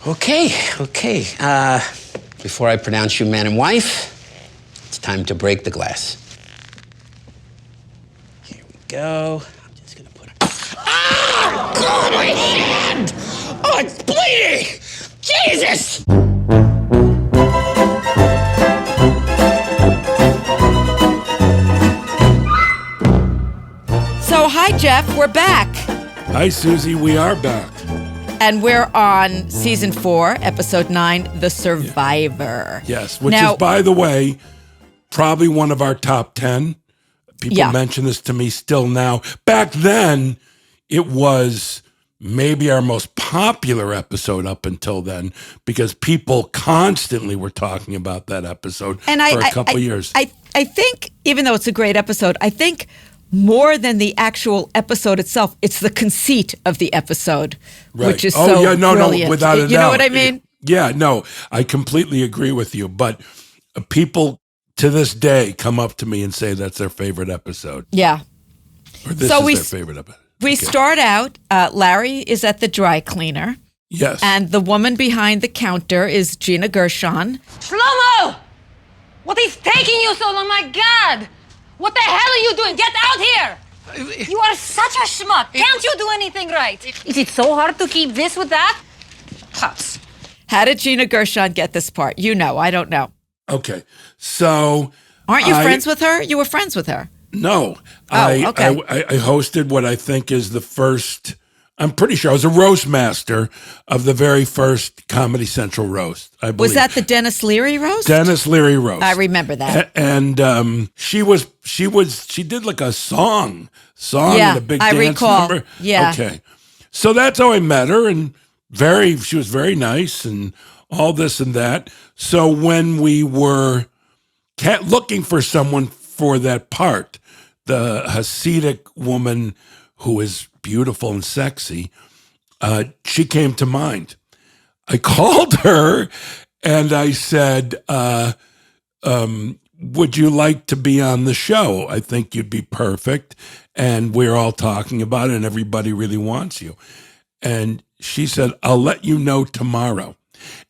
Okay. Before I pronounce you man and wife, it's time to break the glass. Here we go. I'm just gonna put it. Ah! God, my hand! Oh, it's bleeding! Jesus! So, hi, Jeff. We're back. Hi, Susie. We are back. And we're on season 4, episode 9, The Survivor. Yes, which is, by the way, probably one of our top 10. People mention this to me still now. Back then, it was maybe our most popular episode up until then because people constantly were talking about that episode for a couple of years. I think, even though it's a great episode, I think more than the actual episode itself, it's the conceit of the episode, which is brilliant. No, without a doubt. You know what I mean? I completely agree with you. But people to this day come up to me and say that's their favorite episode. Yeah. Or this is their favorite episode. We start out, Larry is at the dry cleaner. Yes. And the woman behind the counter is Gina Gershon. Shlomo! What is taking you so long? My God! What the hell are you doing? Get out here! You are such a schmuck. Can't you do anything right? Is it so hard to keep this with that? Huts. How did Gina Gershon get this part? You know, I don't know. Okay, so... Aren't you friends with her? You were friends with her. No. Okay. I hosted what I think is the first... I'm pretty sure I was a roast master of the very first Comedy Central roast, I believe. Was that the Dennis Leary roast? Dennis Leary roast. I remember that. And she did like a song and a big dance recall. number. Yeah. Okay. So that's how I met her, and she was very nice and all this and that. So when we were looking for someone for that part, the Hasidic woman who is beautiful and sexy, she came to mind. I called her and I said, would you like to be on the show? I think you'd be perfect. And we're all talking about it and everybody really wants you. And she said, I'll let you know tomorrow.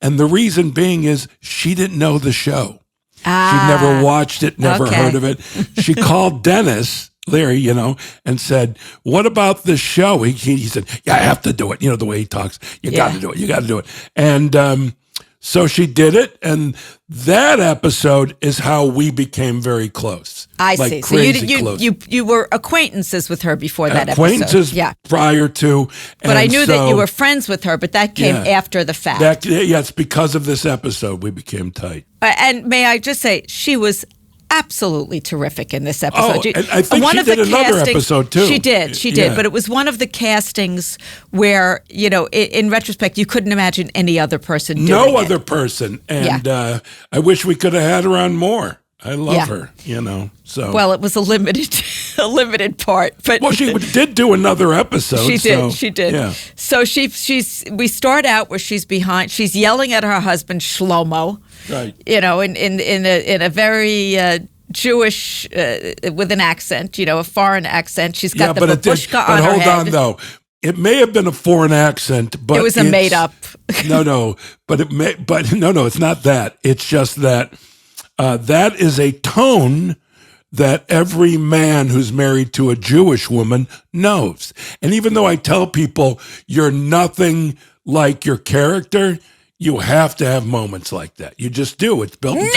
And the reason being is she didn't know the show. She'd never watched it, never heard of it. She called Dennis Leary, and said, what about this show? He said, yeah, I have to do it. The way he talks, you got to do it. You got to do it. And so she did it. And that episode is how we became very close. I see. So you were acquaintances with her before that acquaintances episode. Prior to. But I knew that you were friends with her, but that came after the fact. It's because of this episode we became tight. And may I just say, she was absolutely terrific in this episode. And I think she did another episode too. She did. But it was one of the castings where, in retrospect, you couldn't imagine any other person doing it. No other person. And I wish we could have had her on more. I love her, so. Well, it was a limited part. But she did do another episode. She did. Yeah. So we start out where she's yelling at her husband, Shlomo. Right. In a very Jewish, with an accent, a foreign accent. She's got the babushka on her head. But hold on, though. It may have been a foreign accent, but it was a made up. No, it's not that. It's just that that is a tone that every man who's married to a Jewish woman knows. And even though I tell people you're nothing like your character, you have to have moments like that. You just do. It's built into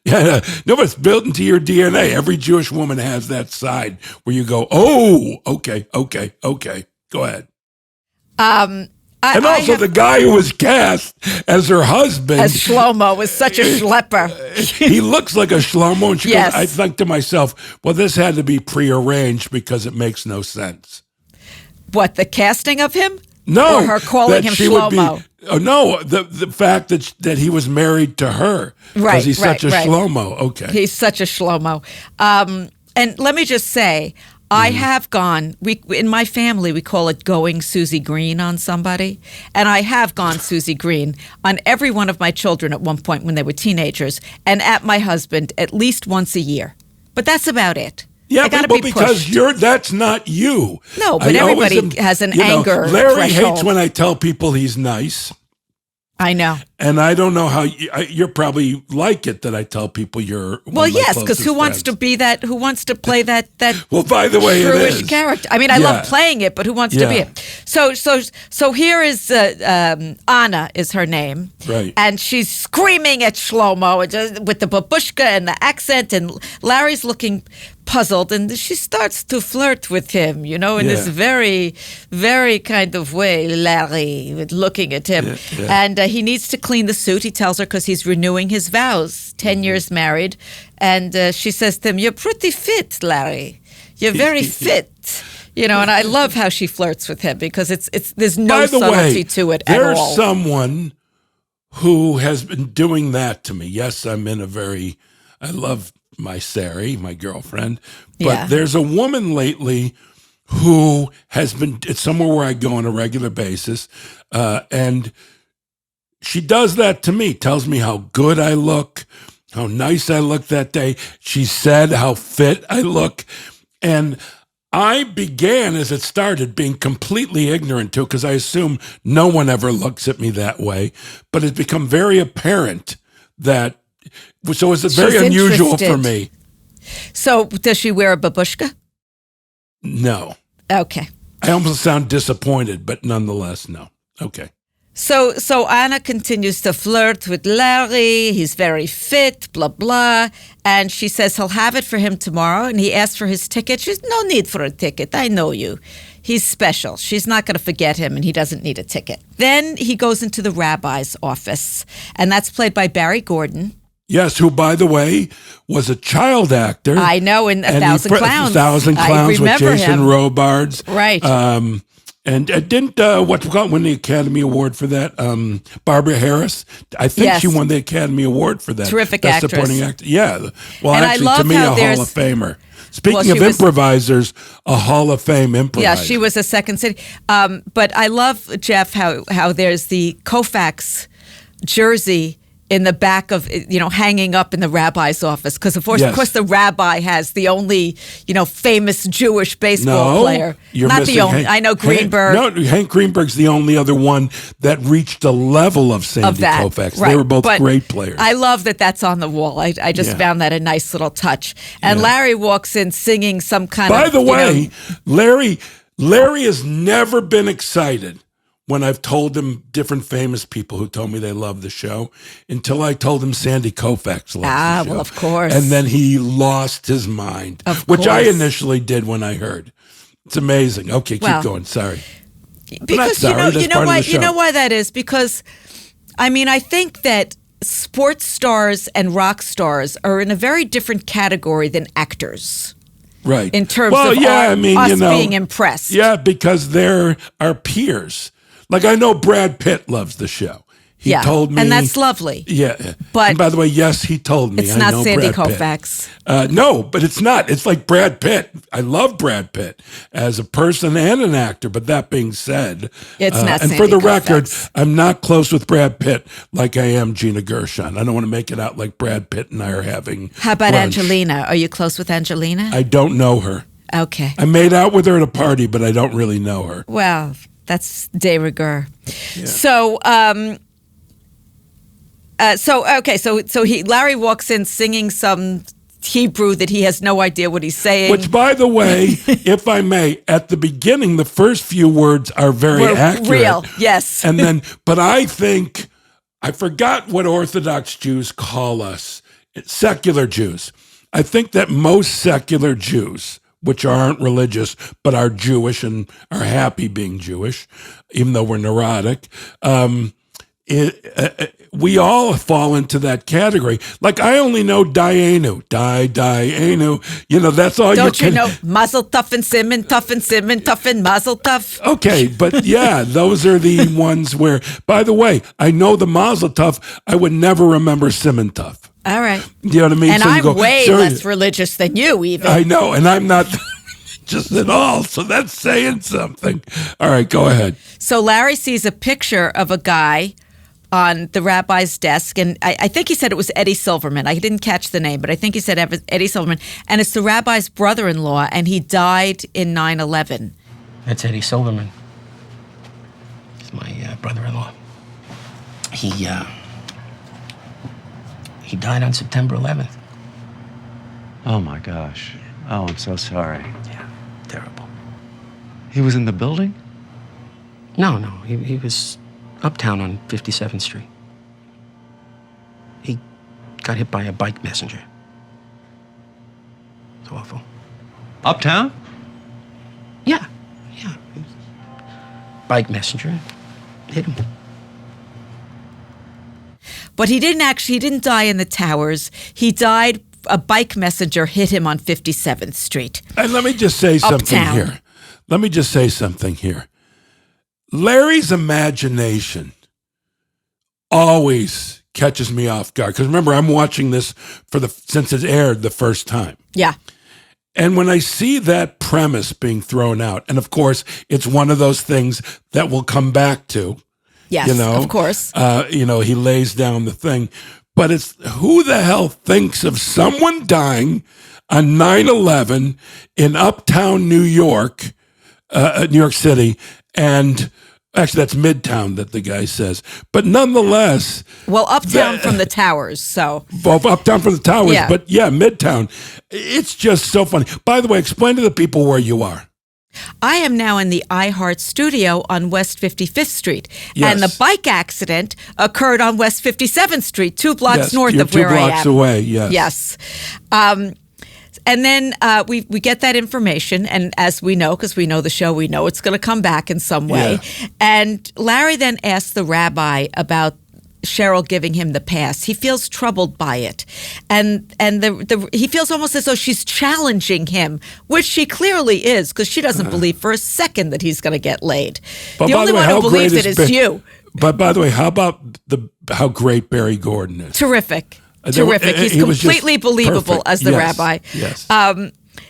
it's built into your DNA. Every Jewish woman has that side where you go, oh, okay. Go ahead. The guy who was cast as her husband, as Shlomo, was such a schlepper. He looks like a Shlomo, and she goes, I think to myself, well, this had to be prearranged because it makes no sense. What, the casting of him? No, or her calling him Shlomo. The fact that he was married to her because he's such a Shlomo. Okay, he's such a Shlomo. And let me just say, I have gone, in my family, we call it going Susie Green on somebody. And I have gone Susie Green on every one of my children at one point when they were teenagers, and at my husband at least once a year. But that's about it. Yeah, because that's not you. No, but everybody has an anger Larry threshold. hates when I tell people he's nice. I know. And I don't know how you're probably like it that I tell people you're. Well, yes, because who wants to be that? Who wants to play that? Well, by the way, shrewish character. I mean, I love playing it, but who wants to be it? So here is Anna is her name, right? And she's screaming at Shlomo with the babushka and the accent, and Larry's looking puzzled, and she starts to flirt with him, in this very, very kind of way, Larry, with looking at him. And he needs to clean the suit, he tells her, because he's renewing his vows, 10 years married. And she says to him, "You're pretty fit, Larry. You're very fit." And I love how she flirts with him, because there's no subtlety to it at all. There's someone who has been doing that to me. Yes, I love my Sari, my girlfriend, but there's a woman lately who has been, it's somewhere where I go on a regular basis, and she does that to me, tells me how good I look, how nice I look that day. She said how fit I look, and I began, as it started, being completely ignorant to it, because I assume no one ever looks at me that way, but it's become very apparent that. So it's very unusual for me. So does she wear a babushka? No. Okay. I almost sound disappointed, but nonetheless, no. Okay. So Anna continues to flirt with Larry. He's very fit, blah, blah. And she says he'll have it for him tomorrow. And he asks for his ticket. She's, "No need for a ticket. I know you. He's special. She's not going to forget him, and he doesn't need a ticket." Then he goes into the rabbi's office, and that's played by Barry Gordon. Yes, who, by the way, was a child actor. I know, in A Thousand Clowns. 1,000 Clowns with Jason him. Robards. Right. And didn't, win the Academy Award for that? Barbara Harris? I think she won the Academy Award for that. Terrific Best actress. Supporting Actor. Yeah. Well, and actually, I love to me, how a Hall of Famer. Speaking of improvisers, a Hall of Fame improviser. Yeah, she was a Second City. But I love, Jeff, how there's the Koufax jersey in the back of, hanging up in the rabbi's office. Because, of course, the rabbi has the only, famous Jewish baseball player. You're not missing the only. I know Greenberg. Hank Greenberg's the only other one that reached the level of Sandy Koufax. Right. They were both great players. I love that that's on the wall. I just found that a nice little touch. And Larry walks in singing some kind of... By the way, Larry has never been excited when I've told him different famous people who told me they love the show, until I told him Sandy Koufax loves the show. Well, of course. And then he lost his mind, which I initially did when I heard. It's amazing. Okay, keep going. Sorry. Because you know why that is? Because, I think that sports stars and rock stars are in a very different category than actors. Right. In terms of us being impressed. Yeah, because they're our peers. Like, I know Brad Pitt loves the show. He told me. And that's lovely. Yeah. But and by the way, yes, he told me. It's not Sandy Koufax. No, but it's not. It's like Brad Pitt. I love Brad Pitt as a person and an actor. But that being said, it's not and Sandy for the Koufax. record, I'm not close with Brad Pitt like I am Gina Gershon. I don't want to make it out like Brad Pitt and I are having How about brunch. Angelina? Are you close with Angelina? I don't know her. Okay. I made out with her at a party, but I don't really know her. Well, that's de rigueur. Yeah. So Larry walks in singing some Hebrew that he has no idea what he's saying. Which, by the way, if I may, at the beginning, the first few words are very accurate. Real, yes. And then, but I think, I forgot what Orthodox Jews call us, secular Jews. I think that most secular Jews, which aren't religious, but are Jewish and are happy being Jewish, even though we're neurotic, we all fall into that category. Like, I only know Dayenu, Dayenu. That's all. Don't you know Mazel Tov and Simon Tov and Mazel Tov? Okay, but yeah, those are the ones where, by the way, I know the Mazel Tov. I would never remember Simon Tov. All right. You know what I mean? And I'm way less religious than you, even. I know, and I'm not just at all, so that's saying something. All right, go ahead. So Larry sees a picture of a guy on the rabbi's desk, and I think he said it was Eddie Silverman. I didn't catch the name, but I think he said Eddie Silverman. And it's the rabbi's brother-in-law, and he died in 9/11. That's Eddie Silverman. He's my brother-in-law. He died on September 11th. Oh, my gosh. Oh, I'm so sorry. Yeah, terrible. He was in the building? No, he was uptown on 57th Street. He got hit by a bike messenger. It's awful. Uptown? Yeah. Bike messenger hit him. But he didn't die in the towers. He died, a bike messenger hit him on 57th Street. And let me just say something here. Larry's imagination always catches me off guard. Because remember, I'm watching this since it aired the first time. Yeah. And when I see that premise being thrown out, and of course, it's one of those things that we'll come back to. Yes, of course. He lays down the thing. But it's who the hell thinks of someone dying on 9/11 in uptown New York, New York City, and actually that's Midtown that the guy says. But nonetheless. Well, uptown from the towers, so. Well, uptown from the towers, yeah. But yeah, Midtown. It's just so funny. By the way, explain to the people where you are. I am now in the iHeart studio on West 55th Street. Yes. And the bike accident occurred on West 57th Street, 2 blocks north you're of where I am. 2 blocks away, yes. Yes. And then we get that information, and as we know, because we know the show, we know it's going to come back in some way. Yeah. And Larry then asks the rabbi about Cheryl giving him the pass. He feels troubled by it, and he feels almost as though she's challenging him, which she clearly is, because she doesn't believe for a second that he's going to get laid. But the only one who believes it is you. But by the way, how about how great Barry Gordon is? Terrific. Terrific. He's completely believable perfect. as the rabbi. Yes.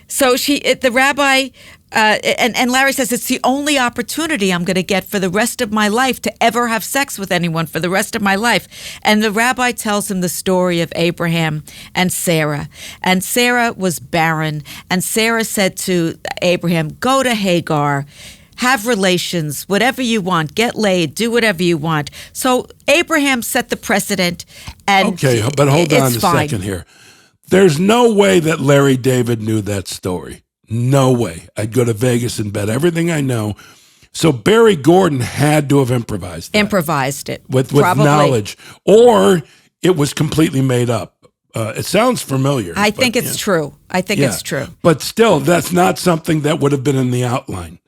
So the rabbi, and Larry says, it's the only opportunity I'm going to get for the rest of my life to ever have sex with anyone for the rest of my life. And the rabbi tells him the story of Abraham and Sarah. And Sarah was barren. And Sarah said to Abraham, go to Hagar, have relations, whatever you want, get laid, do whatever you want. So Abraham set the precedent, and okay, but hold on a second here. There's no way that Larry David knew that story. No way. I'd go to Vegas and bet everything I know. So Barry Gordon had to have improvised that. Improvised it. With knowledge. Or it was completely made up. It sounds familiar. I think it's true. It's true. But still, that's not something that would have been in the outline.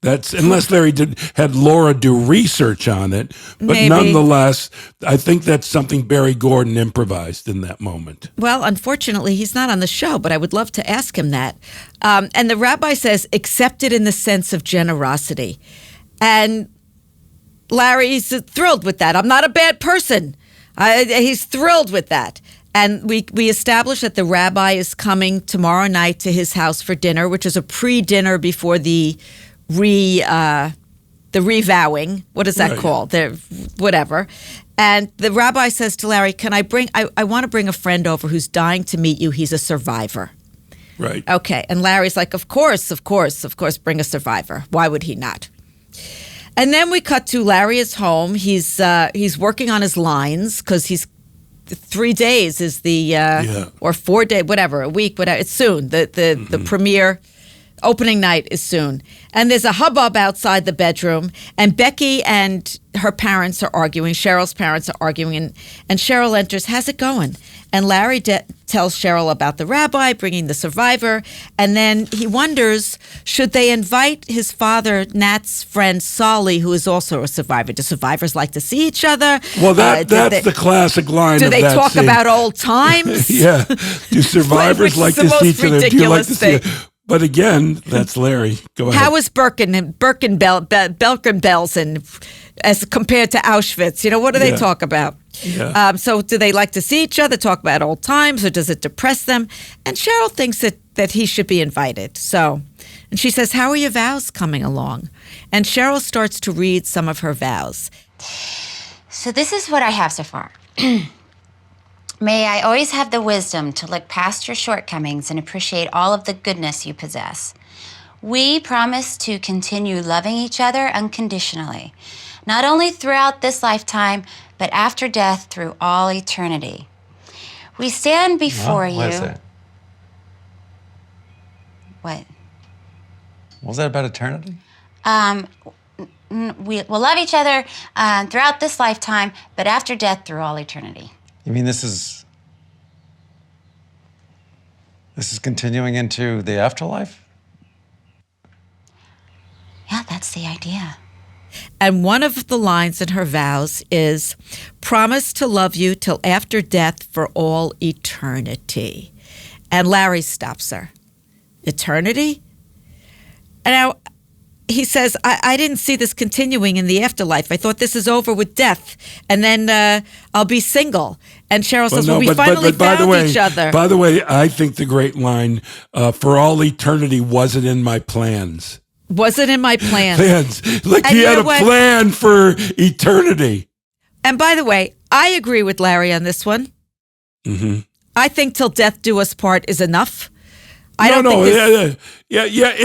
That's unless Larry had Laura do research on it. But Maybe. Nonetheless, I think that's something Barry Gordon improvised in that moment. Well, unfortunately, he's not on the show, but I would love to ask him that. And the rabbi says, accept it in the sense of generosity. And Larry's thrilled with that. I'm not a bad person. He's thrilled with that. And we established that the rabbi is coming tomorrow night to his house for dinner, which is a pre-dinner before the revowing. What is that called? Whatever. And the rabbi says to Larry, can I want to bring a friend over who's dying to meet you. He's a survivor. Right. Okay. And Larry's like, of course, bring a survivor. Why would he not? And then we cut to Larry is home. He's working on his lines because he's 3 days is or 4 days, whatever, a week, whatever. It's soon. The premiere opening night is soon. And there's a hubbub outside the bedroom, and Becky and her parents are arguing. Cheryl's parents are arguing, and Cheryl enters. How's it going? And Larry tells Cheryl about the rabbi bringing the survivor, and then he wonders, should they invite his father, Nat's friend, Solly, who is also a survivor? Do survivors like to see each other? Well, that's the classic line of that Do they talk scene. about old times? Yeah. Do survivors like to see each other? Do you like to see it? But again, that's Larry. Go ahead. How is Birkenbelsen as compared to Auschwitz? What do they talk about? Yeah. So do they like to see each other, talk about old times, or does it depress them? And Cheryl thinks that he should be invited. And she says, how are your vows coming along? And Cheryl starts to read some of her vows. So this is what I have so far. May I always have the wisdom to look past your shortcomings and appreciate all of the goodness you possess. We promise to continue loving each other unconditionally, not only throughout this lifetime, but after death through all eternity. We stand before you. What is that? What? What was that about eternity? We will love each other throughout this lifetime, but after death through all eternity. You mean this is continuing into the afterlife? Yeah, that's the idea. And one of the lines in her vows is, promise to love you till after death for all eternity. And Larry stops her. Eternity? And now he says, I didn't see this continuing in the afterlife. I thought this is over with death, and then I'll be single. And Cheryl says, we finally found each other. By the way, I think the great line, for all eternity wasn't in my plans. Wasn't in my plans. Like he had a plan for eternity. And by the way, I agree with Larry on this one. Mm-hmm. I think till death do us part is enough. It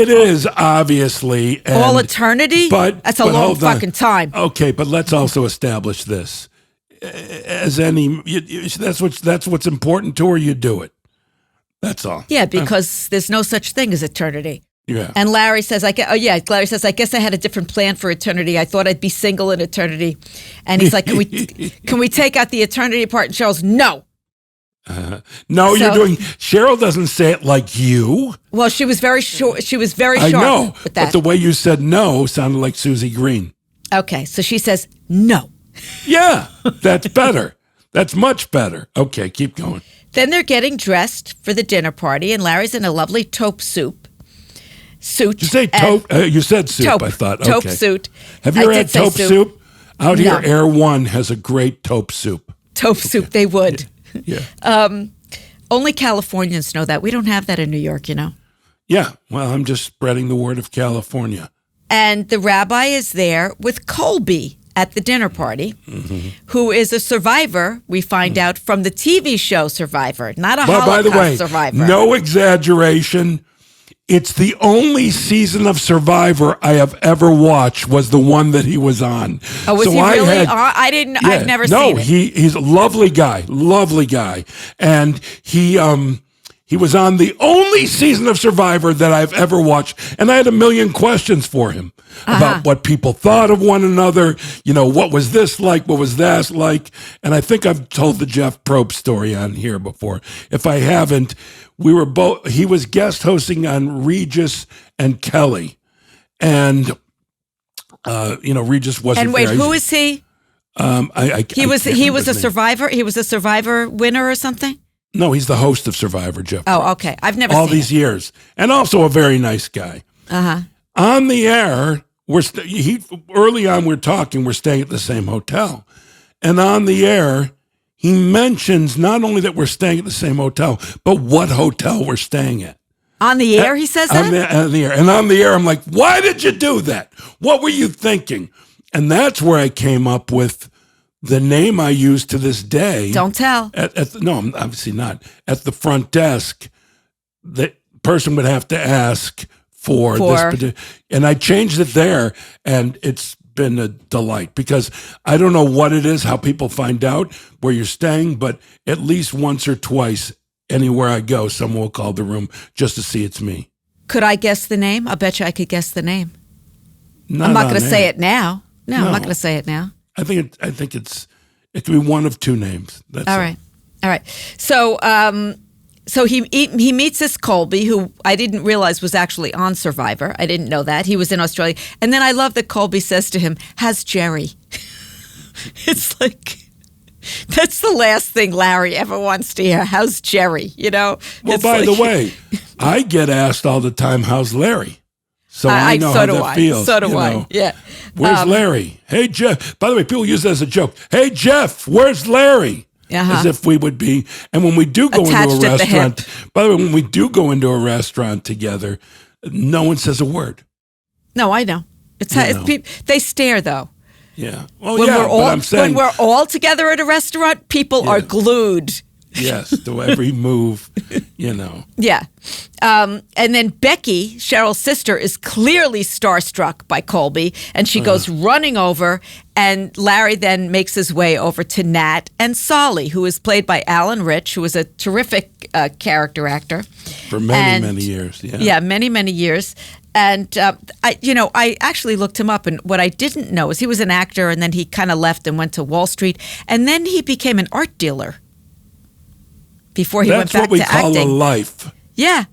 is, obviously. And, all eternity? But that's a long fucking time. Okay, but let's also establish this. That's what's important to her, you do it. That's all. Yeah, because there's no such thing as eternity. Yeah. And Larry says, I guess I had a different plan for eternity. I thought I'd be single in eternity. And he's like, can we take out the eternity part? And Cheryl's, no. Cheryl doesn't say it like you. Well, she was very short. She was very I sharp know, with that. but the way you said no sounded like Susie Green. Okay, so she says no. Yeah, that's better. That's much better. Okay, keep going. Then they're getting dressed for the dinner party, and Larry's in a lovely taupe suit. Did you say taupe? You said soup, taupe, I thought. Taupe okay. suit. Have you ever had taupe soup? Out here, Air One has a great taupe soup. Taupe soup, they would. Yeah. Only Californians know that. We don't have that in New York, you know. Yeah. Well, I'm just spreading the word of California. And the rabbi is there with Colby at the dinner party, who is a survivor, we find out, from the TV show Survivor, not a Holocaust survivor. No exaggeration. It's the only season of Survivor I have ever watched was the one that he was on. Oh, was he really on? I've never seen it. No, he's a lovely guy. And he was on the only season of Survivor that I've ever watched. And I had a million questions for him about what people thought of one another. You know, what was this like? What was that like? And I think I've told the Jeff Probst story on here before. If I haven't, he was guest hosting on Regis and Kelly. And, Regis wasn't there. And wait, who is he? He was a survivor? He was a Survivor winner or something? No, he's the host of Survivor, Jeff. Oh, okay. I've never seen all these years. And also a very nice guy. On the air, early on we're staying at the same hotel. And on the air, he mentions not only that we're staying at the same hotel, but what hotel we're staying at. On the air, he says that? On the air. And on the air, I'm like, why did you do that? What were you thinking? And that's where I came up with the name I use to this day. Don't tell. No, obviously not. At the front desk, the person would have to ask for this. And I changed it there, and it's been a delight because I don't know what it is, how people find out where you're staying, but at least once or twice, anywhere I go, someone will call the room just to see it's me. Could I guess the name? I bet you I could guess the name. I'm not going to say it now. No, I'm not going to say it now. I think it could be one of two names. That's all right. So he meets this Colby, who I didn't realize was actually on Survivor. I didn't know that. He was in Australia. And then I love that Colby says to him, "How's Jerry?" It's like, that's the last thing Larry ever wants to hear. How's Jerry? You know? Well, by the way, I get asked all the time, "How's Larry?" So I know how that feels. So do I. Yeah. Where's Larry? Hey, Jeff. By the way, people use that as a joke. Hey, Jeff, where's Larry? As if we would be. And when we do go into a restaurant, by the way, when we do go into a restaurant together, no one says a word. No, I know. They stare, though. Yeah. Well, but I'm saying, when we're all together at a restaurant, people are glued. Yes, to every move, Yeah. And then Becky, Cheryl's sister, is clearly starstruck by Colby, and she goes running over, and Larry then makes his way over to Nat and Solly, who is played by Alan Rich, who is a terrific character actor. For many years, yeah. Yeah, many years. And, I actually looked him up, and what I didn't know is he was an actor, and then he kind of left and went to Wall Street, and then he became an art dealer before he went back to acting. That's what we call a life. Yeah.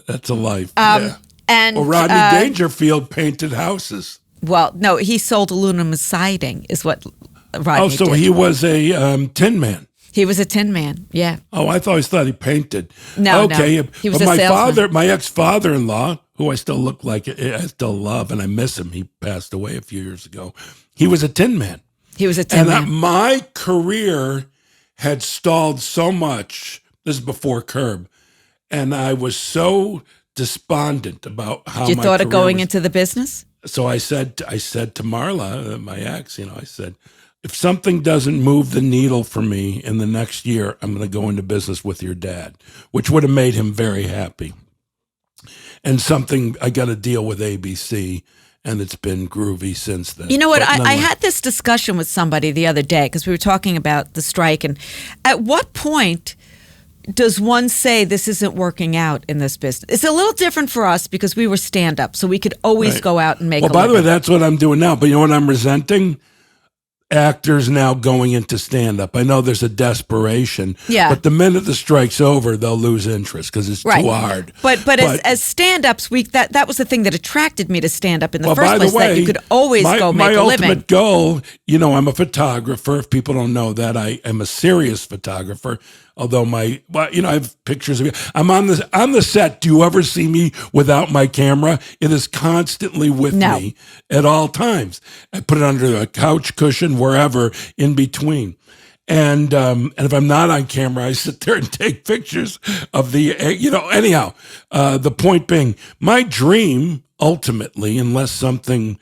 That's a life, yeah. And Rodney Dangerfield painted houses. Well, no, he sold aluminum siding is what Rodney did. He was a tin man. He was a tin man, yeah. Oh, I always thought he painted. No, he was a salesman. My ex-father-in-law, who I still look like, I still love, and I miss him. He passed away a few years ago. He was a tin man. He was a tin man. And my career had stalled so much. This is before Curb. And I was so despondent about how you thought of going into the business? So I said to Marla, my ex, I said, if something doesn't move the needle for me in the next year, I'm going to go into business with your dad, which would have made him very happy. And I got to deal with ABC, and it's been groovy since then. You know what? I had this discussion with somebody the other day because we were talking about the strike. And at what point does one say this isn't working out in this business? It's a little different for us because we were stand-up, so we could always go out and make a living. Well, by the way, that's what I'm doing now. But you know what I'm resenting? Actors now going into stand-up. I know there's a desperation, but the minute the strike's over, they'll lose interest because it's too hard. But as stand-ups, that was the thing that attracted me to stand-up in the first place, that you could always go make a living. My ultimate goal, I'm a photographer. If people don't know that, I am a serious photographer. Although I have pictures of me. I'm on the set. Do you ever see me without my camera? It is constantly with me at all times. I put it under the couch cushion, wherever in between. And if I'm not on camera, I sit there and take pictures of anyhow, the point being, my dream ultimately, unless something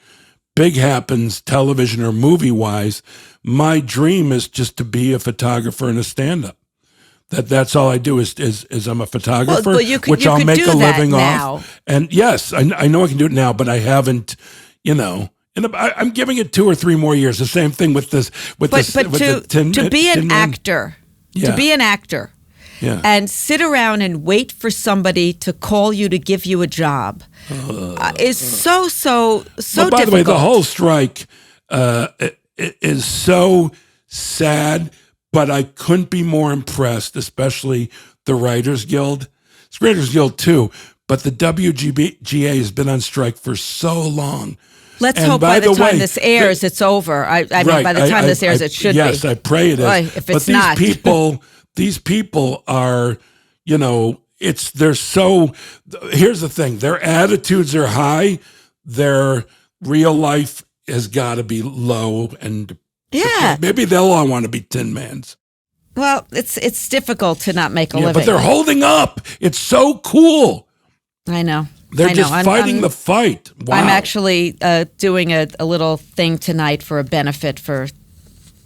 big happens television or movie wise, my dream is just to be a photographer and a stand-up. That's all I do is I'm a photographer, which I'll make a living off. And yes, I know I can do it now, but I haven't, and I'm giving it 2 or 3 more years. The same thing with this. To be an actor, and sit around and wait for somebody to call you to give you a job is so difficult. By the way, the whole strike is so sad. But I couldn't be more impressed, especially the Writers Guild. It's Writers Guild too, but the WGA has been on strike for so long. Let's hope by the time this airs, it's over. I mean, by the time this airs, it should be. Yes, I pray it is. Boy, if it's not. These people are, they're so, here's the thing, their attitudes are high, their real life has got to be low and maybe they'll all want to be tin mans. Well, it's difficult to not make a living. But they're holding up. It's so cool. I know. They're just fighting the fight. Wow. I'm actually doing a little thing tonight for a benefit for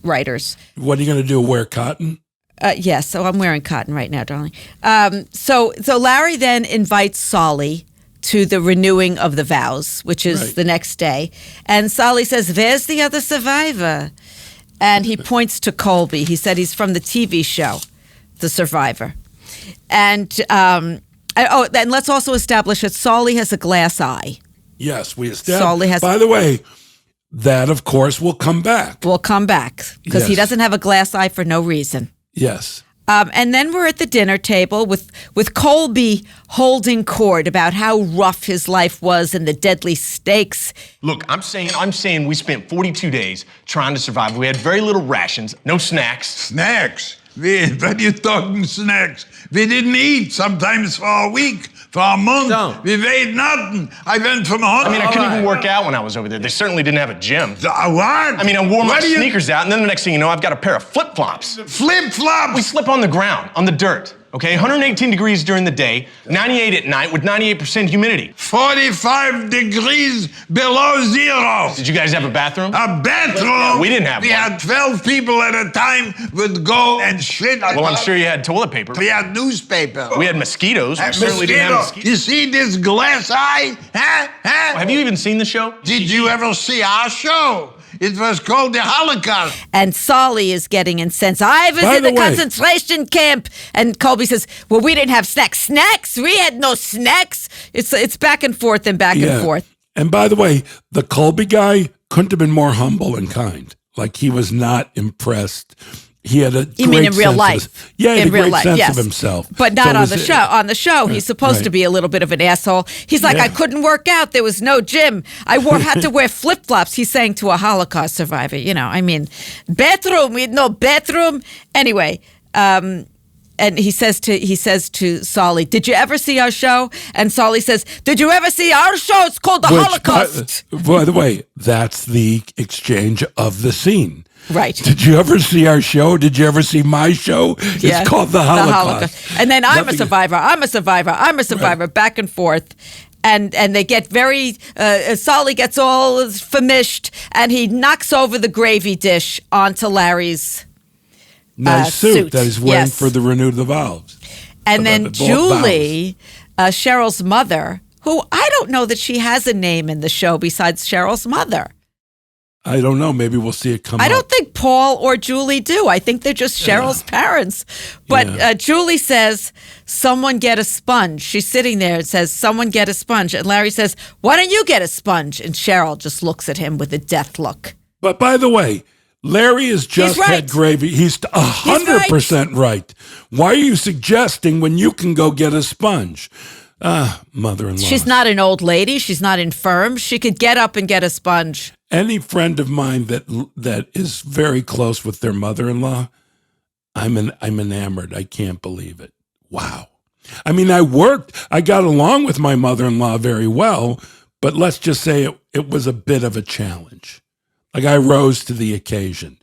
writers. What are you going to do, wear cotton? Yes, so I'm wearing cotton right now, darling. So Larry then invites Solly to the renewing of the vows, which is the next day. And Solly says, "Where's the other survivor?" And he points to Colby. He said he's from the TV show, The Survivor. And then let's also establish that Solly has a glass eye. Yes, we established. By the way, that, of course, will come back. Will come back, because he doesn't have a glass eye for no reason. Yes. And then we're at the dinner table with Colby holding court about how rough his life was and the deadly stakes. Look, I'm saying we spent 42 days trying to survive. We had very little rations, no snacks. Snacks? When are you talking snacks? We didn't eat, sometimes for a week, for a month. Don't. We ate nothing. I went from home. I mean, I couldn't even work out when I was over there. They certainly didn't have a gym. What? I mean, I wore my sneakers out, and then the next thing you know, I've got a pair of flip-flops. Flip-flops? We slip on the ground, on the dirt, Okay, 118 degrees during the day, 98 at night with 98% humidity. 45 degrees below zero. Did you guys have a bathroom? A bathroom? We didn't have We one. had 12 people at a time would go and shit. Well, I'm sure you had toilet paper. We had newspaper. We had mosquitoes. We certainly didn't have mosquitoes. You see this glass eye? Huh? Have you even seen the show? Did you ever see our show? It was called the Holocaust. And Solly is getting incensed. I was By in the the way- concentration camp. And Colby says, well, we didn't have snacks. Snacks? We had no snacks. It's back and forth and back and forth. And by the way, the Colby guy couldn't have been more humble and kind. Like, he was not impressed. He had a You mean in real life? He had in a real great life, sense yes. of himself. But not So on was the it- show. On the show, he's supposed to be a little bit of an asshole. He's like, Yeah. I couldn't work out. There was no gym. Had to wear flip-flops. He's saying to a Holocaust survivor, bathroom. We had no bathroom. Anyway, and he says to Solly, did you ever see our show? And Solly says, did you ever see our show? It's called The Holocaust. By the way, that's the exchange of the scene. Right. Did you ever see our show? Did you ever see my show? It's called The Holocaust. And then I'm a Nothing- survivor. I'm a survivor. I'm a survivor. Right. Back and forth. And they get very, Solly gets all famished and he knocks over the gravy dish onto Larry's Nice suit that he's wearing Yes. for the Renew the Vows. And then Both Julie, Cheryl's mother, who I don't know that she has a name in the show besides Cheryl's mother. I don't know. Maybe we'll see it come I up. don't think Paul or Julie do. I think they're just Cheryl's parents. But Julie says, someone get a sponge. She's sitting there and says, someone get a sponge. And Larry says, why don't you get a sponge? And Cheryl just looks at him with a death look. But by the way, Larry has just right. had gravy. He's 100% right. Why are you suggesting when you can go get a sponge? Mother-in-law. She's not an old lady. She's not infirm. She could get up and get a sponge. Any friend of mine that is very close with their mother-in-law, I'm enamored. I can't believe it. Wow. I mean, I got along with my mother-in-law very well, but let's just say it was a bit of a challenge. Like, I rose to the occasion.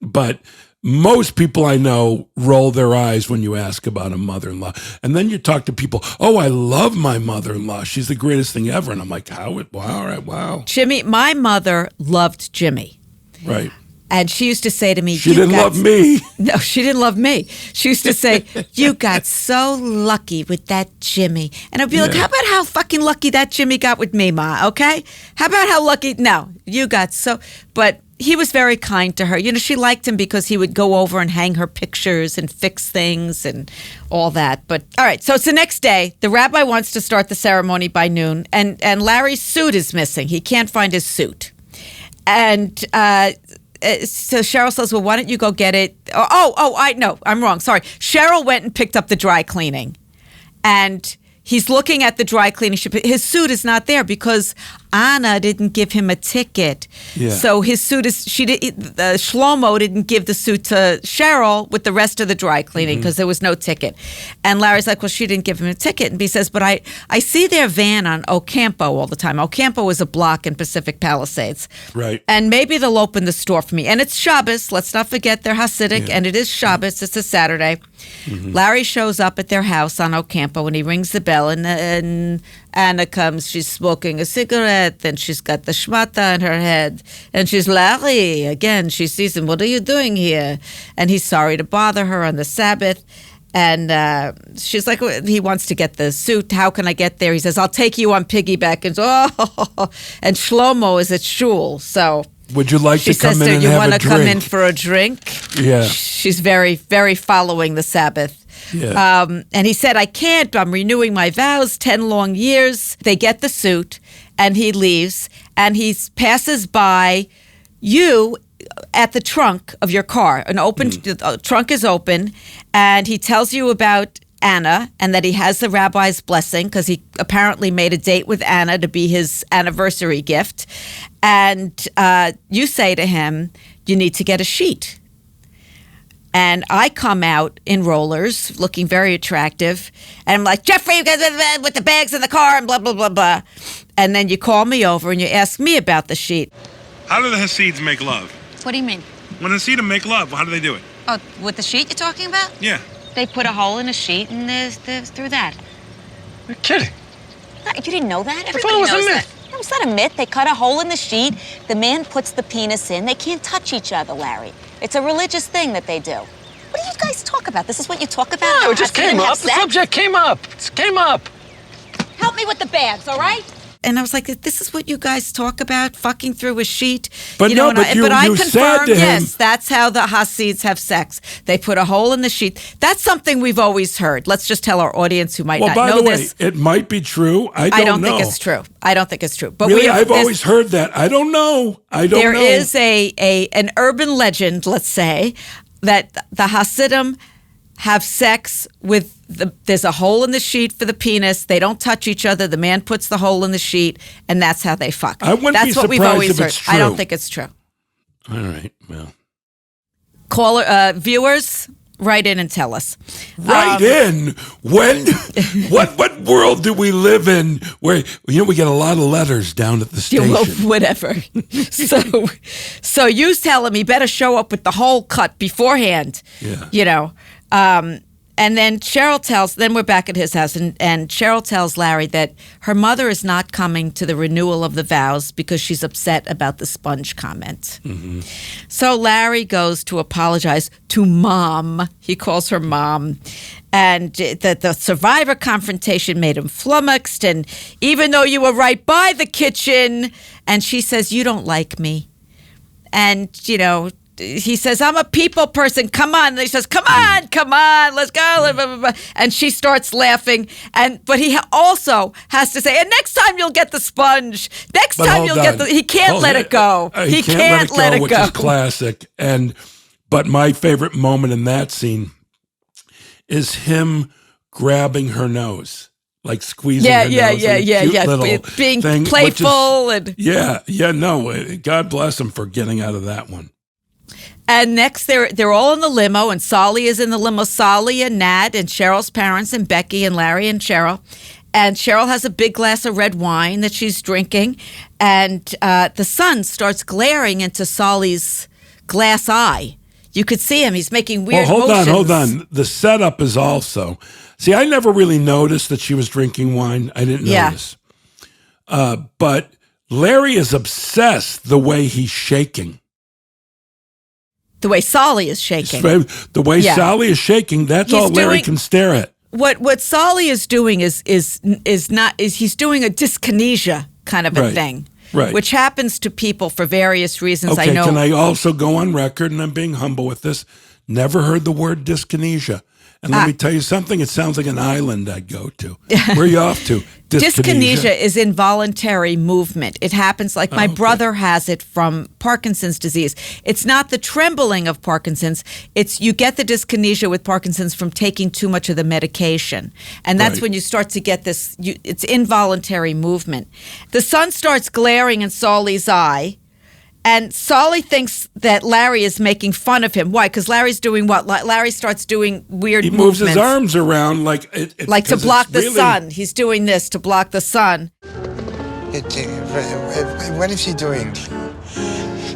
But most people I know roll their eyes when you ask about a mother-in-law. And then you talk to people, oh, I love my mother-in-law. She's the greatest thing ever. And I'm like, wow, all right, wow. Jimmy, my mother loved Jimmy. Right. And she used to say to me, She didn't love me. No, she didn't love me. She used to say, you got so lucky with that Jimmy. And I'd be like, how about how fucking lucky that Jimmy got with me, Ma, okay? How about how lucky? No, you got so... But he was very kind to her. She liked him because he would go over and hang her pictures and fix things and all that. But, all right, so it's the next day. The rabbi wants to start the ceremony by noon, and Larry's suit is missing. He can't find his suit. And... so Cheryl says, well, why don't you go get it? I'm wrong. Sorry. Cheryl went and picked up the dry cleaning. And he's looking at the dry cleaning ship. His suit is not there because Anna didn't give him a ticket. Yeah. So his suit is, Shlomo didn't give the suit to Cheryl with the rest of the dry cleaning because there was no ticket. And Larry's like, well, she didn't give him a ticket. And he says, but I see their van on Ocampo all the time. Ocampo is a block in Pacific Palisades. Right. And maybe they'll open the store for me. And it's Shabbos. Let's not forget they're Hasidic, and it is Shabbos. It's a Saturday. Larry shows up at their house on Ocampo, and he rings the bell, and Anna comes. She's smoking a cigarette, and she's got the shmata on her head. And she's Larry. Again, she sees him. What are you doing here? And he's sorry to bother her on the Sabbath. And she's like, he wants to get the suit. How can I get there? He says, I'll take you on piggyback. And Shlomo is at shul. So Would you like she to come says in to her, and you have want a to come in drink? for a drink? Yeah. She's very, very following the Sabbath. Yeah. And he said, I can't. I'm renewing my vows, 10 long years. They get the suit, and he leaves, and he passes by you at the trunk of your car. An open trunk is open, and he tells you about Anna and that he has the rabbi's blessing because he apparently made a date with Anna to be his anniversary gift. And you say to him, you need to get a sheet. And I come out in rollers, looking very attractive. And I'm like, Jeffrey, with the bags in the car and blah, blah, blah, blah. And then you call me over and you ask me about the sheet. How do the Hasids make love? What do you mean? When Hasidim make love, how do they do it? Oh, with the sheet you're talking about? Yeah. They put a hole in a sheet and there's through that. You're kidding. You didn't know that? I thought it was a myth. No, it's not a myth. They cut a hole in the sheet. The man puts the penis in. They can't touch each other, Larry. It's a religious thing that they do. What do you guys talk about? This is what you talk about? No, it just came up. The subject came up. It came up. Help me with the bags, all right? And I was like, this is what you guys talk about, fucking through a sheet. But no, but I you confirm, said to him, yes, that's how the Hasids have sex. They put a hole in the sheet. That's something we've always heard. Let's just tell our audience who might not know this. Well, by the way, it might be true. I don't know. think it's true. I don't think it's true. But really, I've always heard that. I don't know. There is an urban legend, let's say, that the Hasidim have sex with there's a hole in the sheet for the penis. They don't touch each other. The man puts the hole in the sheet, and that's how they fuck. I wouldn't that's be what we've surprised always if heard. it's true. I don't think it's true. All right, well. Caller, viewers, write in and tell us. Write in? When? What world do we live in where, we get a lot of letters down at the station? Well, whatever. So you tell him he better show up with the hole cut beforehand. Yeah. And then then we're back at his house, and Cheryl tells Larry that her mother is not coming to the renewal of the vows because she's upset about the sponge comment. Mm-hmm. So Larry goes to apologize to Mom. He calls her Mom. And the survivor confrontation made him flummoxed, and even though you were right by the kitchen, and she says, you don't like me. And, he says, I'm a people person. Come on. And he says, come on, let's go. And she starts laughing. But he also has to say, and next time you'll get the sponge. Next time you'll get he can't let it go. He can't let it go. Which is classic. But my favorite moment in that scene is him grabbing her nose. Like squeezing her nose. Yeah. Being thing, playful. God bless him for getting out of that one. And next, they're all in the limo, and Solly is in the limo. Solly and Nat and Cheryl's parents and Becky and Larry and Cheryl. And Cheryl has a big glass of red wine that she's drinking. And the sun starts glaring into Solly's glass eye. You could see him. He's making weird motions. Hold on. The setup is also... See, I never really noticed that she was drinking wine. I didn't notice. But Larry is obsessed the way he's shaking. The way Solly is shaking. The way Solly is shaking, that's all Larry can stare at. What Solly is doing is he's doing a dyskinesia kind of a thing. Right. Which happens to people for various reasons. Okay, I know. Can I also go on record, and I'm being humble with this, never heard the word dyskinesia. And let me tell you something, it sounds like an island I'd go to. Where are you off to? Dyskinesia is involuntary movement. It happens like my brother has it from Parkinson's disease. It's not the trembling of Parkinson's. It's you get the dyskinesia with Parkinson's from taking too much of the medication. And that's when you start to get this, it's involuntary movement. The sun starts glaring in Solly's eye. And Solly thinks that Larry is making fun of him. Why? Because Larry's doing what? Larry starts doing weird movements. He moves his arms around like to block the sun. He's doing this to block the sun. What is he doing?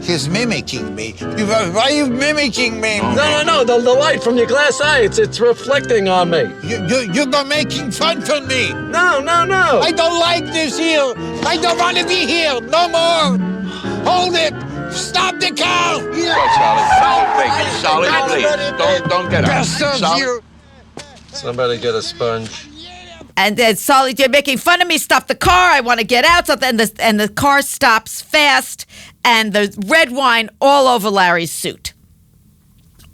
He's mimicking me. Why are you mimicking me? No. The light from your glass eye, it's reflecting on me. You're making fun from me. No. I don't like this here. I don't want to be here. No more. Hold it! Stop the car! Solly, please. Don't get up. Solly. Somebody get a sponge. And then Solly, you're making fun of me. Stop the car. I want to get out. And the car stops fast. And there's red wine all over Larry's suit.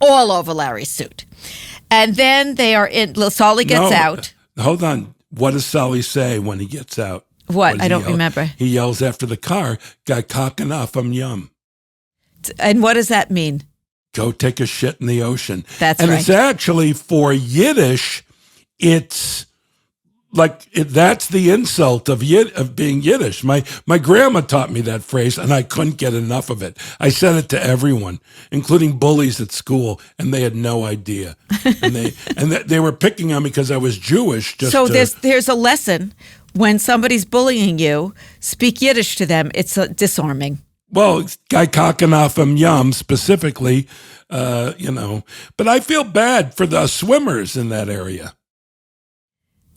All over Larry's suit. And then they are in. Solly gets out. Hold on. What does Solly say when he gets out? What? I don't remember. He yells after the car, got cock enough, I'm yum. And what does that mean? Go take a shit in the ocean. That's right. And it's actually, for Yiddish, it's like, that's the insult of being Yiddish. My grandma taught me that phrase, and I couldn't get enough of it. I said it to everyone, including bullies at school, and they had no idea. And they were picking on me because I was Jewish. There's a lesson. When somebody's bullying you, speak Yiddish to them. It's disarming. Well, guy kakanafim yum specifically But I feel bad for the swimmers in that area.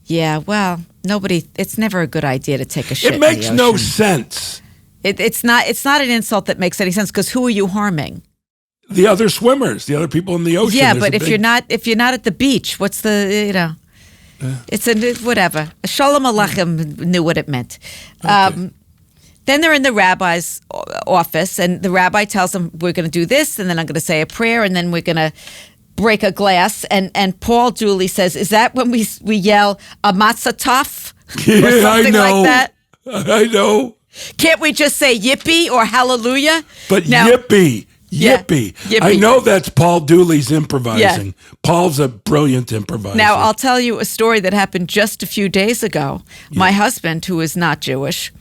Yeah, well, it's never a good idea to take a shit It makes in the no ocean. sense. It's not an insult that makes any sense, because who are you harming? The other swimmers, the other people in the ocean. Yeah, but if you're not at the beach, what's the it's whatever. Shalom Aleichem knew what it meant. Okay. Then they're in the rabbi's office, and the rabbi tells them, we're going to do this, and then I'm going to say a prayer, and then we're going to break a glass. And Paul Dooley says, is that when we yell, a matzah tov? Yeah, or something I know. like that? I know. Can't we just say yippee or hallelujah? But Now- yippee. Yeah, Yippee. yippee. I know that's Paul Dooley's improvising. Yeah. Paul's a brilliant improviser. Now, I'll tell you a story that happened just a few days ago. Yeah. My husband, who is not Jewish,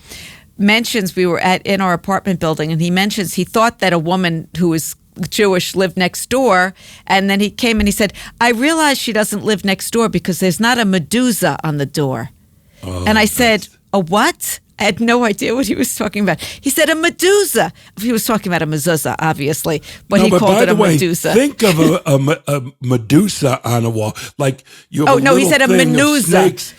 mentions we were in our apartment building, and he mentions he thought that a woman who was Jewish lived next door, and then he came and he said, I realize she doesn't live next door because there's not a medusa on the door. Oh, and I said, a what? I had no idea what he was talking about. He said a medusa. He was talking about a mezuzah, obviously, but he called it a medusa. Think of a medusa on a wall, like you. Have he said a menuza.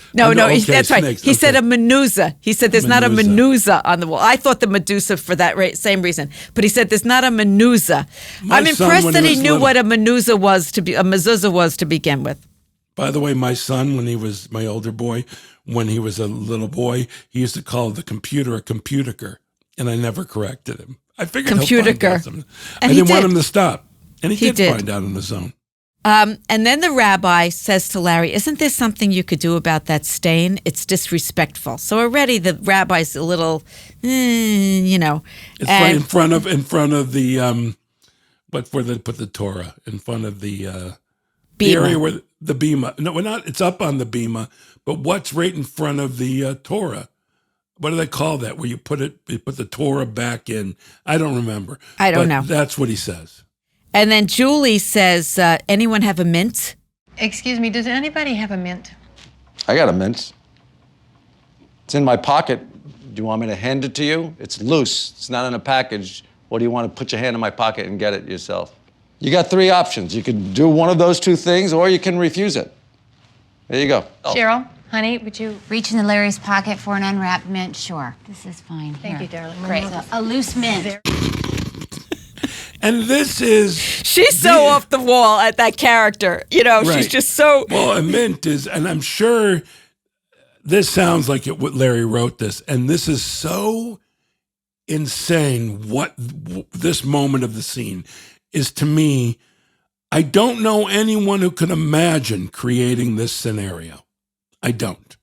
That's right. Snakes. He said a menuza. He said there's not a menuza on the wall. I thought the medusa for that same reason, but he said there's not a menuza. I'm impressed that he knew what a menuza was a mezuzah was to begin with. By the way, my son, when he was my older boy, when he was a little boy, he used to call the computer a computer, and I never corrected him. I figured computer. I didn't want him to stop, and he did find out on his own. And then the rabbi says to Larry, isn't there something you could do about that stain? It's disrespectful. So already the rabbi's a little, It's right in front of the, where they put the Torah, in front of the area where the bima. No, we're not. It's up on the bima, but what's right in front of the Torah? What do they call that? Where you put the Torah back in? I don't remember. I don't know. That's what he says. And then Julie says, anyone have a mint? Excuse me, does anybody have a mint? I got a mint. It's in my pocket. Do you want me to hand it to you? It's loose. It's not in a package. Or do you want to put your hand in my pocket and get it yourself? You got 3 options. You can do one of those 2 things, or you can refuse it. There you go. Oh. Cheryl, honey, would you reach into Larry's pocket for an unwrapped mint? Sure. This is fine. Thank you, darling. Great. So, a loose mint. And this is... She's so off the wall at that character. Right. She's just so... Well, a mint is... And I'm sure this sounds like what Larry wrote this. And this is so insane what this moment of the scene is to me. I don't know anyone who can imagine creating this scenario. I don't.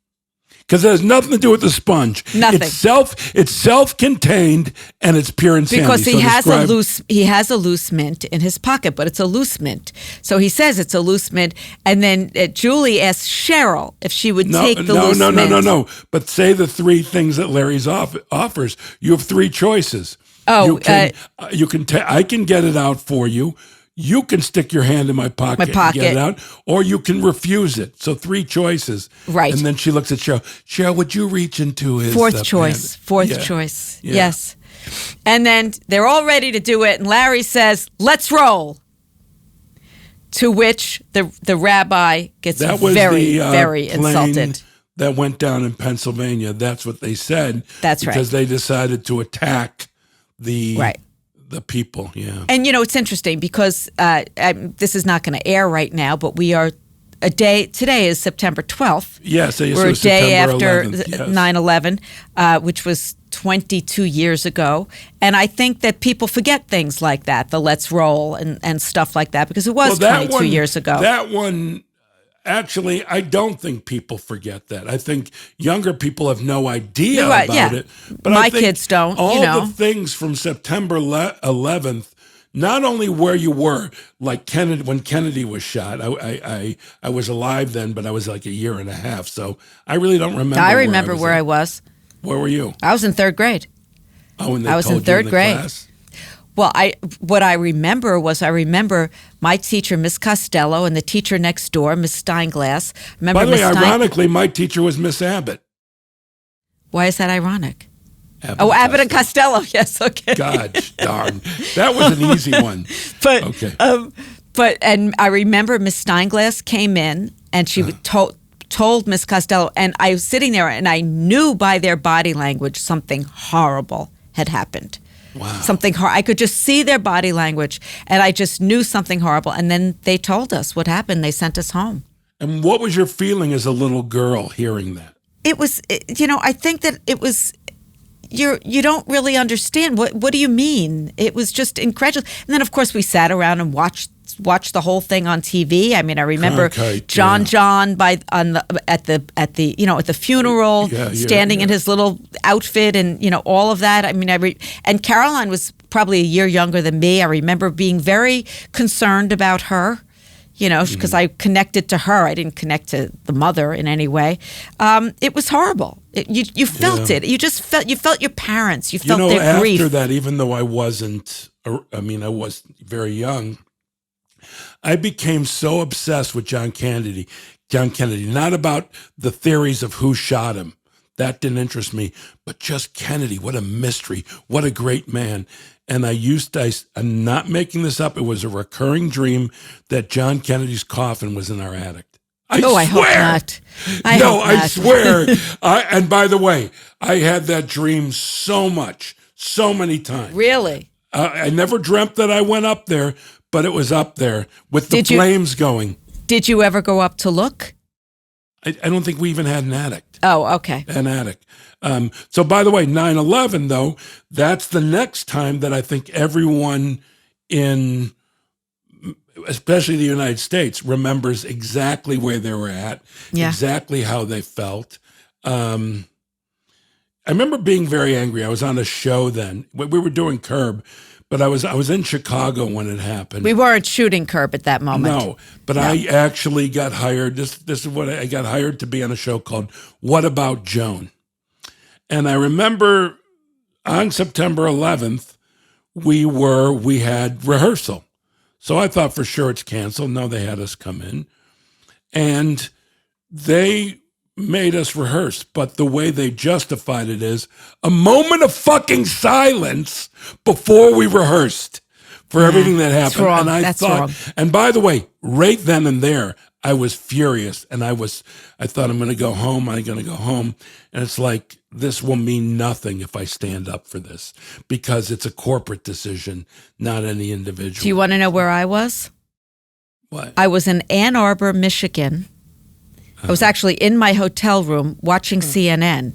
Because it has nothing to do with the sponge. Nothing. It's self-contained and it's pure insanity. Because he has a loose mint in his pocket, but it's a loose mint. So he says it's a loose mint, and then Julie asks Cheryl if she would take the loose mint. No. But say the 3 things that Larry's offers. You have 3 choices. Oh, I can get it out for you. You can stick your hand in my pocket and get it out, or you can refuse it. So 3 choices. Right. And then she looks at Cheryl. Cheryl, would you reach into his... Fourth choice. Yeah. Yes. And then they're all ready to do it, and Larry says, let's roll. To which the rabbi gets very insulted. That went down in Pennsylvania. That's what they said. That's right. Because they decided to attack the people, yeah. And, it's interesting because this is not going to air right now, but we are today is September 12th. Yes, we're a day after 11th, 9/11, which was 22 years ago. And I think that people forget things like that, the let's roll and stuff like that, because it was 22 years ago. That one... Actually, I don't think people forget that. I think younger people have no idea about it. But my kids don't. All the things from September 11th, not only where you were, like Kennedy, when Kennedy was shot. I was alive then, but I was like a year and a half, so I really don't remember. I remember where I was. Where were you? I was in 3rd grade. Oh, and I was in 3rd grade. Class? Well, what I remember my teacher, Miss Costello, and the teacher next door, Miss Steinglass. By the way, ironically, my teacher was Miss Abbott. Why is that ironic? Abbott and Costello. Yes, okay. God darn. That was an easy one. But, okay. And I remember Miss Steinglass came in and she told Miss Costello, and I was sitting there and I knew by their body language something horrible had happened. Wow. I could just see their body language, and I just knew something horrible. And then they told us what happened. They sent us home. And what was your feeling as a little girl hearing that? It was, I think that it was, you don't really understand. What do you mean? It was just incredulous. And then, of course, we sat around and watched the whole thing on TV. I mean, I remember John at the funeral, standing in his little outfit, and all of that. I mean, and Caroline was probably a year younger than me. I remember being very concerned about her, because I connected to her. I didn't connect to the mother in any way. It was horrible. You felt it. You felt your parents. You felt their grief. After that, even though I wasn't, I was very young, I became so obsessed with John Kennedy, not about the theories of who shot him. That didn't interest me, but just Kennedy. What a mystery. What a great man. And I'm not making this up. It was a recurring dream that John Kennedy's coffin was in our attic. I hope not. I swear. And by the way, I had that dream so many times. Really? I never dreamt that I went up there, but it was up there with the flames going. Did you ever go up to look? I don't think we even had an attic. Oh, okay. An attic. So by the way, 9/11, though, that's the next time that I think everyone in, especially the United States, remembers exactly where they were at, exactly how they felt. I remember being very angry. I was on a show then. We were doing Curb, but I was in Chicago when it happened. We weren't shooting Curb at that moment. No, but I actually got hired. This is what I got hired to be on a show called What About Joan? And I remember on September 11th, we had rehearsal. So I thought for sure it's canceled. No, they had us come in. And they made us rehearse, but the way they justified it is a moment of fucking silence before we rehearsed for everything that happened. That's wrong. And I thought, wrong. And by the way, right then and there, I was furious, and I thought, I'm going to go home. I'm going to go home. And it's like, this will mean nothing if I stand up for this, because it's a corporate decision, not any individual. Do you want to know where I was? What? I was in Ann Arbor, Michigan. I was actually in my hotel room watching CNN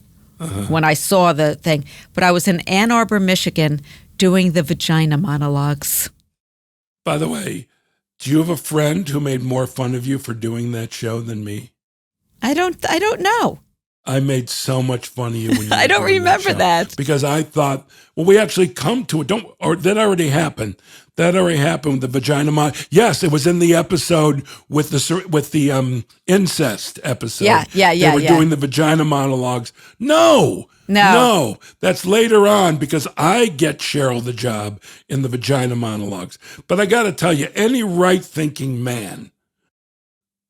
when I saw the thing. But I was in Ann Arbor, Michigan, doing the vagina monologues. By the way, do you have a friend who made more fun of you for doing that show than me? I don't know. I made so much fun of you when you were I don't doing remember that. Because I thought, well, we actually come to it. That already happened. That already happened with the vagina Yes, it was in the episode with the incest episode. Yeah. They were doing the vagina monologues. No. That's later on, because I get Cheryl the job in the vagina monologues. But I got to tell you, any right-thinking man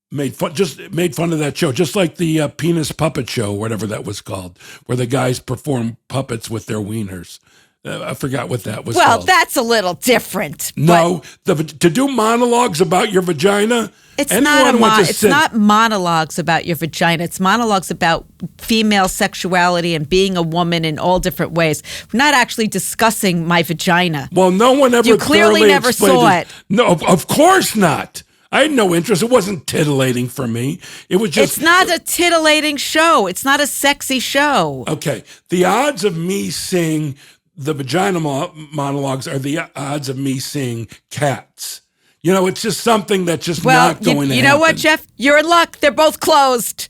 made fun of that show, just like the penis puppet show, whatever that was called, where the guys perform puppets with their wieners. I forgot what that was called. Well, that's a little different. No, to do monologues about your vagina. It's not monologues about your vagina. It's monologues about female sexuality and being a woman in all different ways. We're not actually discussing my vagina. Well, no one ever. You clearly never saw it. No, of course not. I had no interest. It wasn't titillating for me. It was just. It's not a titillating show. It's not a sexy show. Okay. The odds of me seeing the vagina monologues are the odds of me seeing Cats. It's just something that's just not going to happen. You know what, Jeff? You're in luck. They're both closed.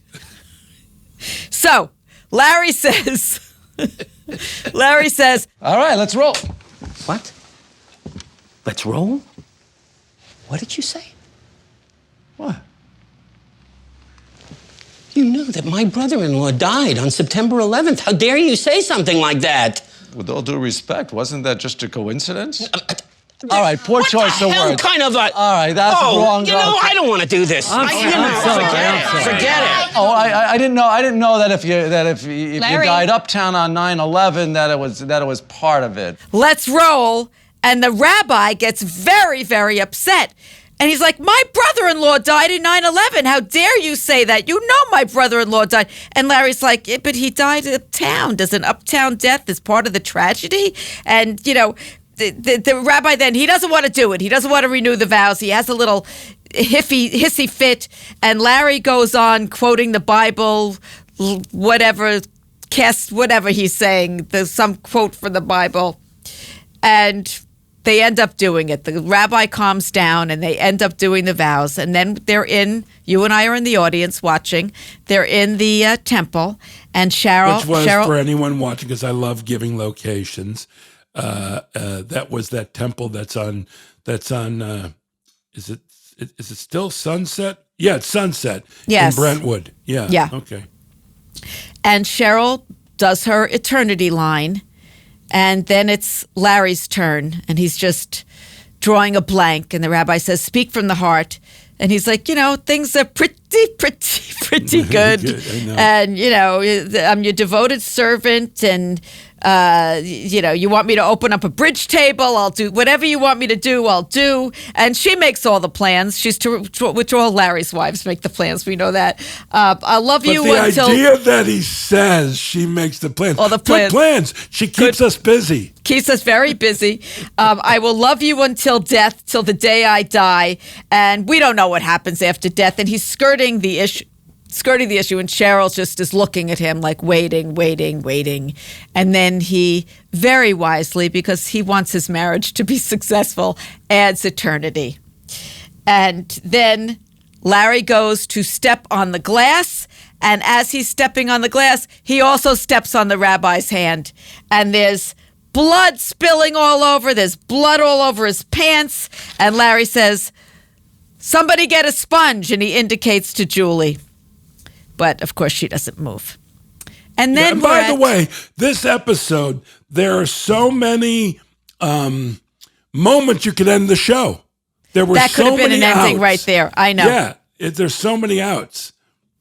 So, Larry says, all right, let's roll. What? Let's roll? What did you say? What? You knew that my brother-in-law died on September 11th. How dare you say something like that? With all due respect, wasn't that just a coincidence? All right, poor What choice the of hell words. kind of a... All right, that's wrong. You know, I don't want to do this. I'm sorry. Forget it. Oh, I didn't know that if you Larry. died uptown on 9/11 that it was part of it. Let's roll. And the rabbi gets very, very upset. And he's like, my brother-in-law died in 9/11. How dare you say that? You know my brother-in-law died. And Larry's like, yeah, but he died uptown. Does an uptown death is part of the tragedy? And, you know, the rabbi then, he doesn't want to do it. He doesn't want to renew the vows. He has a little hissy fit. And Larry goes on quoting the Bible, whatever he's saying. There's some quote from the Bible. And they end up doing it. The rabbi calms down and they end up doing the vows. And then you and I are in the audience watching. They're in the temple. And Cheryl. Which was, for anyone watching, because I love giving locations, that was that temple that's on is it still Sunset? Yeah, it's Sunset in Brentwood. Yeah. Yeah. Okay. And Cheryl does her eternity line. And then it's Larry's turn, and he's just drawing a blank. And the rabbi says, speak from the heart. And he's like, you know, things are pretty good. I know. And, you know, I'm your devoted servant. And, you know, you want me to open up a bridge table? I'll do whatever you want me to do, I'll do. And she makes all the plans. She's which all Larry's wives make the plans. We know that. I love you until... the idea that he says she makes the plans. All the plans. Good plans. She keeps us busy. Keeps us very busy. I will love you until death, till the day I die. And we don't know what happens after death. And he's skirting the issue. And Cheryl just is looking at him like waiting. And then he very wisely, because he wants his marriage to be successful, adds eternity. And then Larry goes to step on the glass. And as he's stepping on the glass, he also steps on the rabbi's hand. And there's blood spilling all over. There's blood all over his pants. And Larry says, somebody get a sponge. And he indicates to Julie. But, of course, she doesn't move. And then by the way, this episode, there are so many moments you could end the show. There were that could have been an ending outs. right there. I know. Yeah, there's so many outs.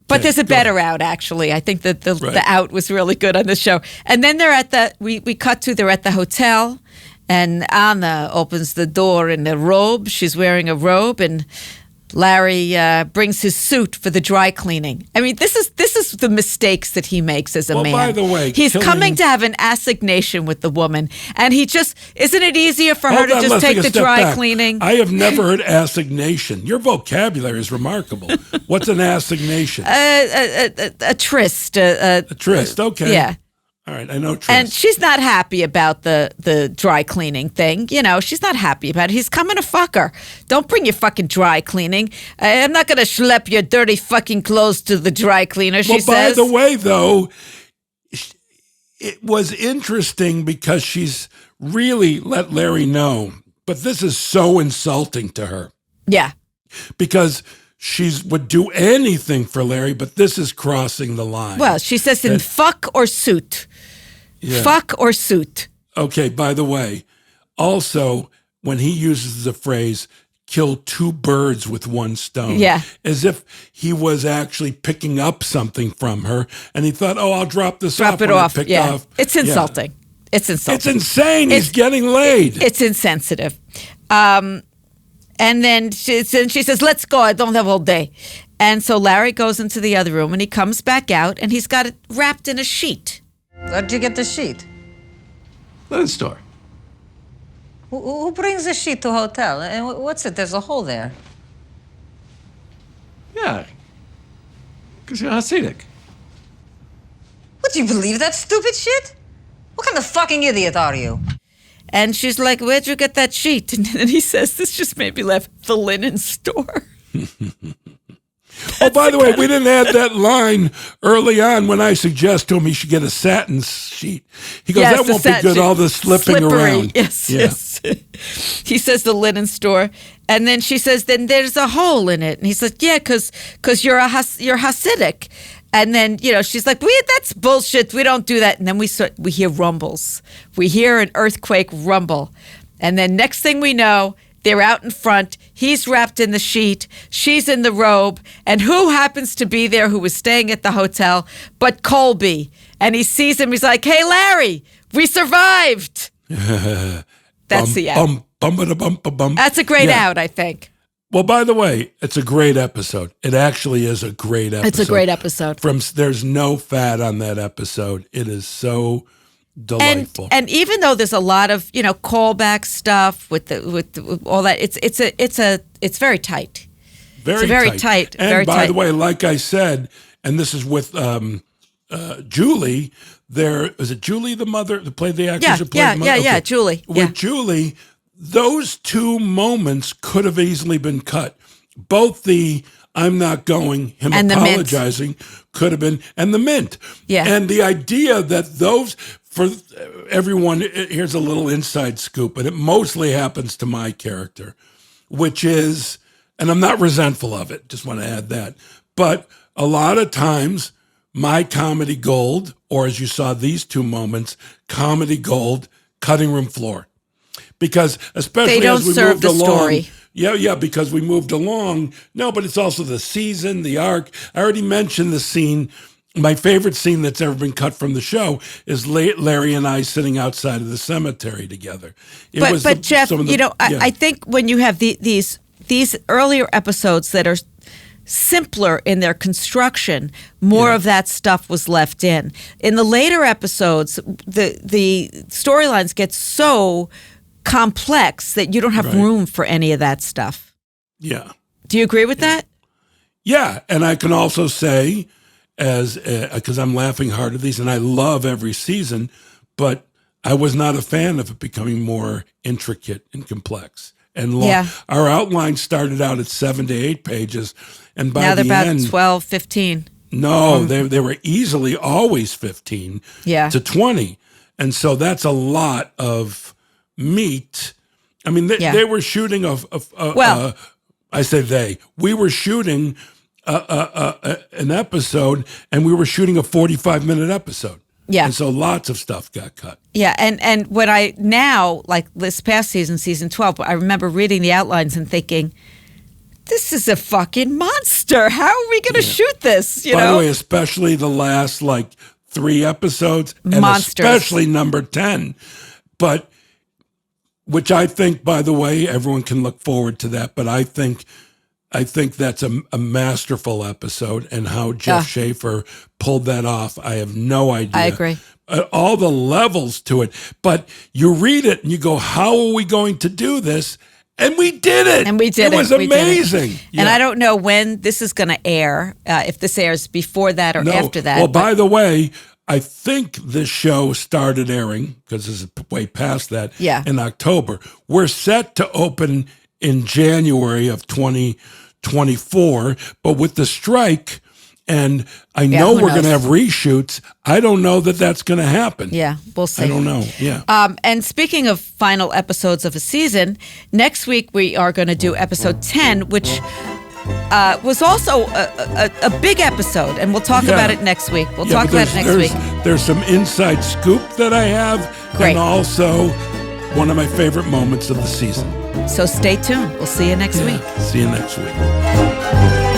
But there's a better out, actually. I think that the out was really good on the show. And then they're at they're at the hotel, and Anna opens the door in a robe. She's wearing a robe, and Larry brings his suit for the dry cleaning. I mean, this is the mistakes that he makes as a man. By the way, he's coming to have an assignation with the woman, and he just isn't it easier for her to just take the dry cleaning? I have never heard assignation. Your vocabulary is remarkable. What's an assignation? A tryst. A tryst. Okay. Yeah. All right, I know tryst. And she's not happy about the dry cleaning thing. You know, she's not happy about it. He's coming to fuck her. Don't bring your fucking dry cleaning. I'm not going to schlep your dirty fucking clothes to the dry cleaner, she says. By the way, though, it was interesting because she's really let Larry know. But this is so insulting to her. Yeah. Because would do anything for Larry, but this is crossing the line. Well, she says in fuck or suit. Yeah. Fuck or suit. Okay, by the way, also, when he uses the phrase, kill two birds with one stone, as if he was actually picking up something from her, and he thought, I'll drop this off. Drop it off, off. It's insulting. Yeah. It's insulting. It's insane. He's getting laid. It's insensitive. And then she says, let's go. I don't have all day. And so Larry goes into the other room, and he comes back out, and he's got it wrapped in a sheet. Where'd you get the sheet? Linen store. Who brings a sheet to a hotel? And what's it? There's a hole there. Yeah. Because you're Hasidic. What, do you believe that stupid shit? What kind of fucking idiot are you? And she's like, where'd you get that sheet? And then he says, this just made me laugh, the linen store. Oh, by the way, we didn't add that line early on when I suggest to him he should get a satin sheet. He goes, that won't be good, all the slipping around. Yes, yes. He says the linen store. And then she says, then there's a hole in it. And he's like, yeah, because you're Hasidic. And then, she's like, that's bullshit. We don't do that. And then we hear rumbles. We hear an earthquake rumble. And then next thing we know, they're out in front. He's wrapped in the sheet. She's in the robe. And who happens to be there who was staying at the hotel but Colby? And he sees him. He's like, hey, Larry, we survived. That's the out. That's a great out, I think. Well, by the way, it's a great episode. It actually is a great episode. It's a great episode. There's no fat on that episode. It is so delightful. And even though there's a lot of callback stuff with all that, it's very tight. Very tight. And by the way, like I said, and this is with Julie. Is it Julie, the mother, that played the actress who played the mother? Yeah, Julie. With Julie, those two moments could have easily been cut. Both the I'm not going, him and apologizing could have been, and the mint. Yeah. And the idea that those, for everyone, here's a little inside scoop, and it mostly happens to my character, which is, and I'm not resentful of it, just want to add that, but a lot of times my comedy gold, or as you saw these two moments, comedy gold, cutting room floor. Because especially as we moved along, story. Yeah, because we moved along. No, but it's also the season, the arc. I already mentioned the scene. My favorite scene that's ever been cut from the show is Larry and I sitting outside of the cemetery together. But Jeff, I think when you have these earlier episodes that are simpler in their construction, more of that stuff was left in. In the later episodes, the storylines get so complex that you don't have room for any of that stuff. Yeah. Do you agree with that? Yeah, and I can also say, because I'm laughing hard at these, and I love every season, but I was not a fan of it becoming more intricate and complex and long. Yeah. Our outline started out at 7 to 8 pages, and by now they're the about end, 12, 15. No, they were easily always 15 to 20, and so that's a lot of meat. I mean, they were shooting I say they. We were shooting an episode, and we were shooting a 45-minute episode. Yeah. And so lots of stuff got cut. Yeah, and what I now, like this past season 12, I remember reading the outlines and thinking, this is a fucking monster. How are we going to shoot this? By the way, especially the last 3 episodes, and especially number 10. But which I think, by the way, everyone can look forward to that. But I think that's a masterful episode, and how Jeff Schaffer pulled that off, I have no idea. I agree. All the levels to it. But you read it and you go, how are we going to do this? And we did it. It was amazing. And I don't know when this is going to air, if this airs before that or after that. Well, by the way, I think this show started airing, because this is way past that, in October. We're set to open in January of 2024, but with the strike, and I know we're going to have reshoots, I don't know that that's going to happen. Yeah, we'll see. I don't know, and speaking of final episodes of a season, next week we are going to do episode 10, which was also a big episode, and we'll talk about it next week. We'll talk about it next week. There's some inside scoop that I have, and also one of my favorite moments of the season. So stay tuned. We'll see you next week. See you next week.